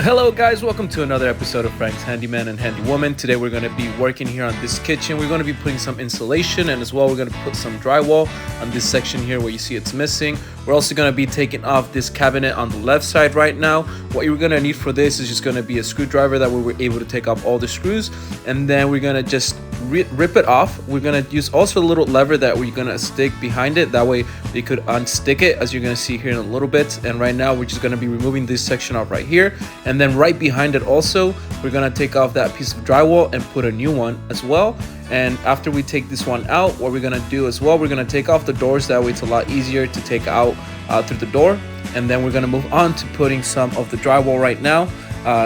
Hello guys, welcome to another episode of Frank's Handyman and Handywoman. Today we're going to be working here on this kitchen. We're going to be putting some insulation, and as well we're going to put some drywall on this section here where you see it's missing. We're also going to be taking off this cabinet on the left side right now. What you're going to need for this is just going to be a screwdriver that we were able to take off all the screws, and then we're going to just rip it off. We're going to use also a little lever that we're going to stick behind it. That way we could unstick it, as you're going to see here in a little bit. And right now we're just going to be removing this section off right here, and then right behind it also we're going to take off that piece of drywall and put a new one as well. And after we take this one out, what we're going to do as well, we're going to take off the doors. That way it's a lot easier to take out through the door. And then we're going to move on to putting some of the drywall right now.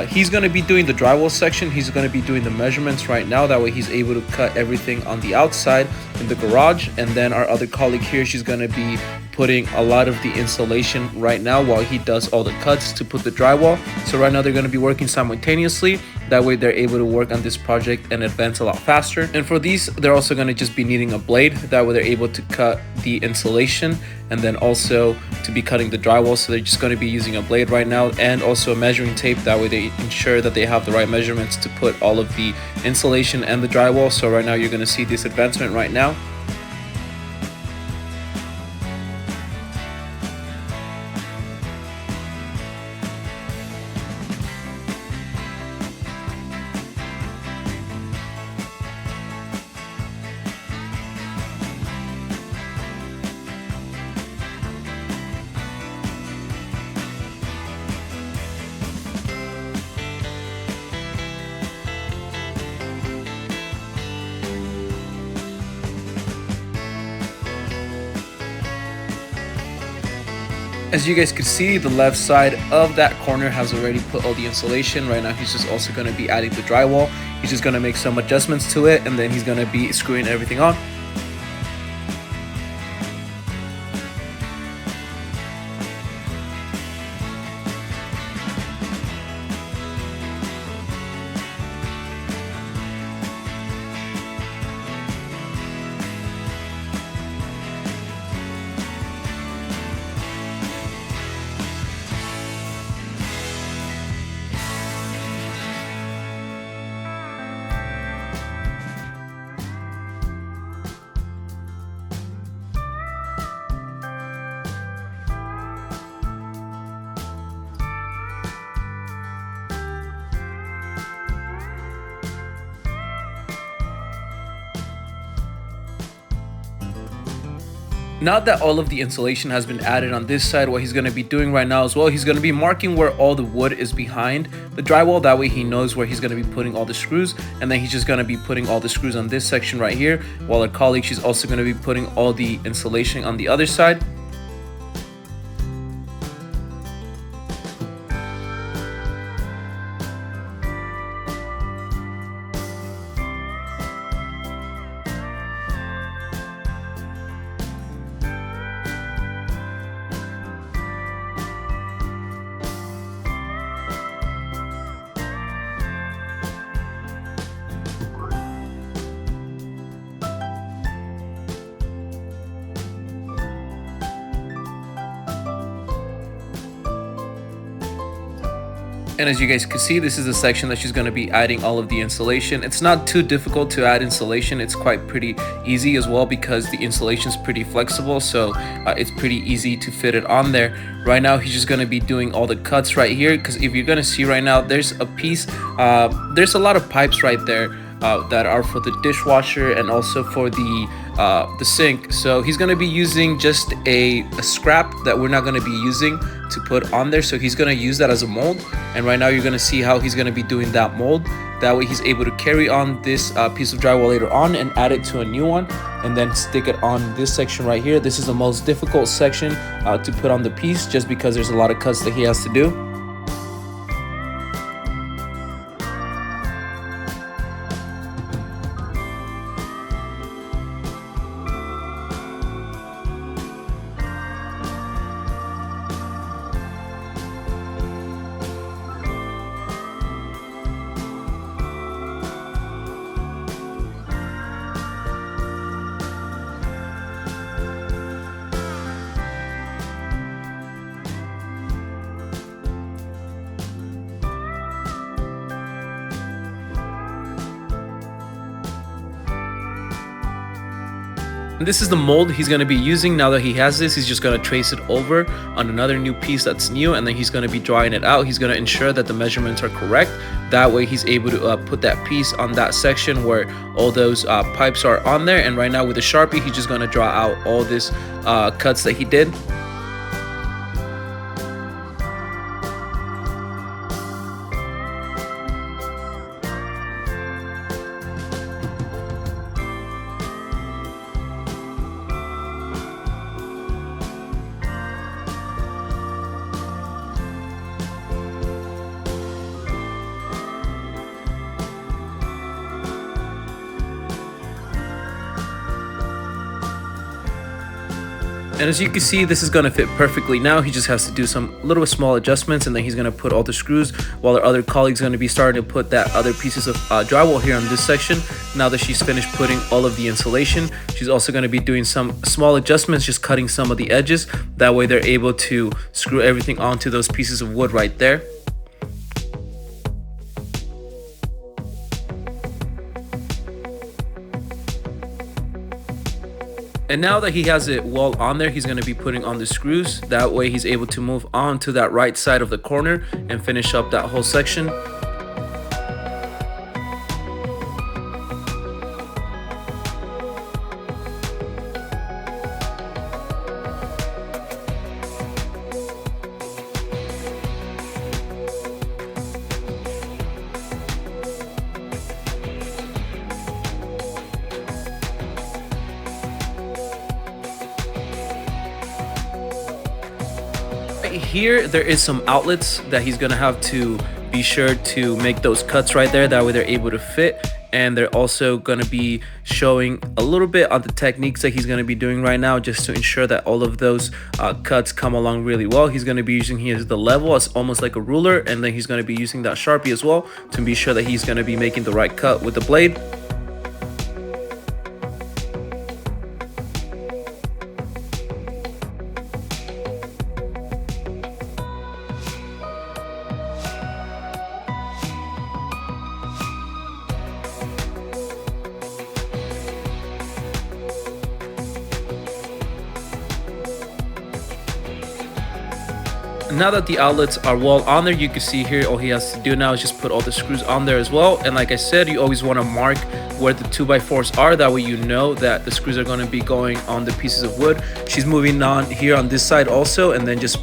He's going to be doing the drywall section. He's going to be doing the measurements right now. That way he's able to cut everything on the outside in the garage. And then our other colleague here, she's going to be putting a lot of the insulation right now while he does all the cuts to put the drywall. So right now they're going to be working simultaneously. That way they're able to work on this project and advance a lot faster. And for these, they're also going to just be needing a blade. That way they're able to cut the insulation and then also to be cutting the drywall. So they're just going to be using a blade right now and also a measuring tape. That way they ensure that they have the right measurements to put all of the insulation and the drywall. So right now you're going to see this advancement right now. As you guys can see, the left side of that corner has already put all the insulation. Right now he's just also going to be adding the drywall. He's just going to make some adjustments to it, and then he's going to be screwing everything on. Now that all of the insulation has been added on this side, what he's going to be doing right now as well, he's going to be marking where all the wood is behind the drywall. That way he knows where he's going to be putting all the screws, and then he's just going to be putting all the screws on this section right here, while our colleague, she's also going to be putting all the insulation on the other side. And as you guys can see, this is the section that she's going to be adding all of the insulation. It's not too difficult to add insulation. It's quite pretty easy as well, because the insulation is pretty flexible. So it's pretty easy to fit it on there. Right now, he's just going to be doing all the cuts right here, because if you're going to see right now, there's a piece, there's a lot of pipes right there that are for the dishwasher and also for the sink. So he's going to be using just a scrap that we're not going to be using to put on there. So he's going to use that as a mold, and right now you're going to see how he's going to be doing that mold. That way he's able to carry on this piece of drywall later on and add it to a new one, and then stick it on this section right here. This is the most difficult section to put on the piece, just because there's a lot of cuts that he has to do. And this is the mold he's going to be using. Now that he has this, he's just going to trace it over on another new piece that's new, and then he's going to be drawing it out. He's going to ensure that the measurements are correct. That way he's able to put that piece on that section where all those pipes are on there. And right now with the Sharpie, he's just going to draw out all these cuts that he did. And as you can see, this is going to fit perfectly now. He just has to do some little small adjustments, and then he's going to put all the screws, while our other colleague's going to be starting to put that other pieces of drywall here on this section. Now that she's finished putting all of the insulation, she's also going to be doing some small adjustments, just cutting some of the edges. That way they're able to screw everything onto those pieces of wood right there. And now that he has it well on there, he's going to be putting on the screws. That way he's able to move on to that right side of the corner and finish up that whole section. Here there is some outlets that he's gonna have to be sure to make those cuts right there. That way they're able to fit, and they're also gonna be showing a little bit on the techniques that he's gonna be doing right now, just to ensure that all of those cuts come along really well. He's gonna be using here the level as almost like a ruler, and then he's gonna be using that Sharpie as well to be sure that he's gonna be making the right cut with the blade. Now that the outlets are well on there, you can see here all he has to do now is just put all the screws on there as well. And like I said, you always want to mark where the 2x4s are. That way you know that the screws are going to be going on the pieces of wood. She's moving on here on this side also, and then just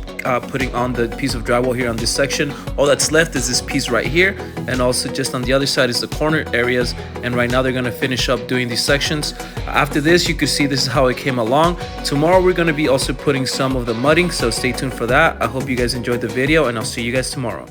putting on the piece of drywall here on this section. All that's left is this piece right here, and also just on the other side is the corner areas. And right now they're going to finish up doing these sections. After this, you can see this is how it came along. Tomorrow we're going to be also putting some of the mudding, so stay tuned for that. I hope you guys enjoyed the video, and I'll see you guys tomorrow.